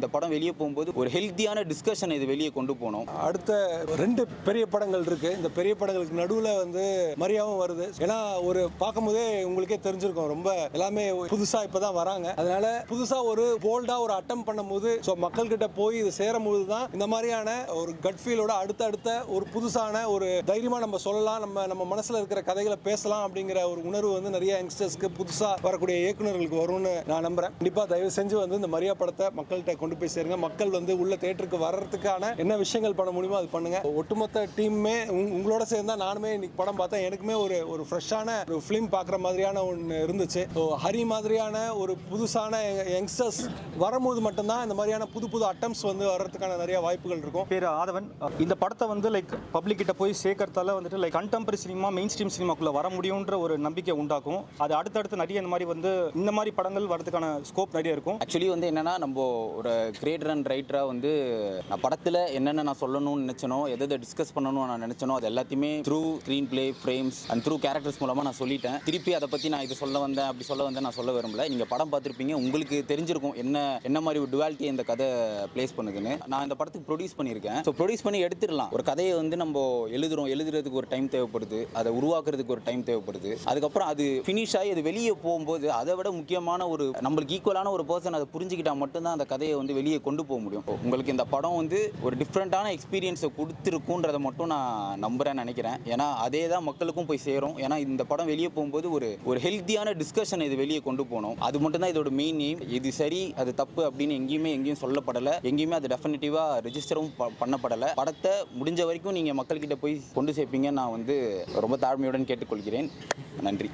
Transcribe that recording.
இந்த படம் வெளியே போகும்போது ஒரு ஹெல்த்தியான டிஸ்கஷன் இது வெளியே கொண்டு போகணும். அடுத்த 2 பெரிய படங்கள் இருக்கு. இந்த பெரிய படங்களுக்கு நடுவில் மரியாவும் வருது. ஏன்னா ஒரு பார்க்கும்போதே உங்களுக்கே தெரிஞ்சிருக்கும், ரொம்ப எல்லாமே புதுசா இப்பதான் வராங்க. அதனால புதுசா ஒரு போல்டா ஒரு அட்டம் பண்ணும்போது மக்கள் கிட்ட போய் இது சேரும் போது தான் இந்த மாதிரியான ஒரு கட் ஃபீலோட அடுத்த ஒரு புதுசான ஒரு தைரியமா நம்ம சொல்லலாம், நம்ம மனசுல இருக்கிற கதைகளை பேசலாம் அப்படிங்கிற ஒரு உணர்வு நிறைய யங்ஸ்டர்ஸ்க்கு புதுசா வரக்கூடிய இயக்குநர்களுக்கு வரும்னு நான் நம்புறேன். கண்டிப்பா தயவு செஞ்சு இந்த மரியா படத்தை மக்கள்கிட்ட கொண்டு போய் சேருங்க. மக்கள் உள்ள தியேட்டருக்கு வர்றதுக்கான என்ன விஷயங்கள் பண்ண முடியுமோ அது பண்ணுங்க. ஒட்டுமொத்த டீமுமே உங்களோட சேர்ந்தா நானுமே இன்னைக்கு படம் பார்த்தேன். எனக்குமே ஒரு ஃப்ரெஷ்ஷான ஒரு ஃபிலிம் பார்க்குற மாதிரியான ஒன்று இருந்துச்சு. ஹரி மாதிரியான ஒரு புதுசான யங்ஸ்டர்ஸ் வரும்போது மட்டும்தான் இந்த மாதிரியான புது அட்டம்ஸ் வர்றதுக்கான நிறைய வாய்ப்புகள் இருக்கும். பேர் ஆதவன். இந்த படத்தை லைக் பப்ளிக் கிட்ட போய் சேர்க்கறதால like contemporary cinema main stream சினிமாக்குள்ள வர முடியுன்ற ஒரு நம்பிக்கை உண்டாக்கும். அது அடுத்தடுத்து நிறைய இந்த மாதிரி படங்கள் வரதுக்கான ஸ்கோப் நிறைய இருக்கும். ஆக்சுவலி என்னன்னா, நம்ம ஒரு கிரியேட்டர் அண்ட் ரைட்டரா நான் படத்தில் என்னென்ன நான் சொல்லணும்னு நினைச்சனோ, எதை டிஸ்கஸ் பண்ணணும்னு நான் நினைச்சனோ, அது எல்லாத்தையுமே through screen play, frames and through characters மூலமாக நான் சொல்லிட்டேன். திருப்பி அதை பற்றி நான் இது சொல்ல வந்தேன் அப்படி சொல்ல வந்தேன் நான் சொல்ல விரும்பல. நீங்கள் படம் பார்த்துருப்பீங்க, உங்களுக்கு தெரிஞ்சிருக்கும் என்ன மாதிரி ஒரு டுவாலிட்டி இந்த கதை பிளேஸ் பண்ணுதுன்னு. நான் இந்த படத்துக்கு ப்ரொடியூஸ் பண்ணியிருக்கேன். ஸோ ப்ரொடியூஸ் பண்ணி எடுத்துடலாம். ஒரு கதையை நம்ம எழுதுறதுக்கு ஒரு டைம் தேவைப்படுது, அதை உருவாக்குறதுக்கு ஒரு டைம் தேவைப்படுது. அதுக்கப்புறம் அது ஃபினிஷ் ஆகி அது வெளியே போகும்போது அதை விட முக்கியமான ஒரு நம்மளுக்கு ஈக்குவலான ஒரு பர்சன் அதை புரிஞ்சுக்கிட்டா மட்டும்தான் அந்த கதையை வெளியே கொண்டு போக முடியும். உங்களுக்கு இந்த படம் ஒரு டிஃப்ரெண்ட்டான எக்ஸ்பீரியன்ஸை கொடுத்துருக்குன்றதை மட்டும் நான் நம்புறேன்னு நினைக்கிறேன். ஏன்னா அதே தான் மக்களுக்கும் போய் சேரும். ஏன்னா இந்த படம் வெளியே போகும்போது ஒரு ஹெல்த்தியான டிஸ்கஷன் இது வெளியே கொண்டு போகணும். அது மட்டும் தான் இதோட மெயின் எய்ம். இது சரி அது தப்பு அப்படின்னு எங்கேயும் சொல்லப்படலை. எங்கேயுமே அது டெஃபினட்டிவாக ரெஜிஸ்டரும் பண்ணப்படலை. படத்தை முடிஞ்ச வரைக்கும் நீங்கள் மக்கள்கிட்ட போய் கொண்டு சேர்ப்பீங்க நான் ரொம்ப தாழ்மையுடன் கேட்டுக்கொள்கிறேன். நன்றி.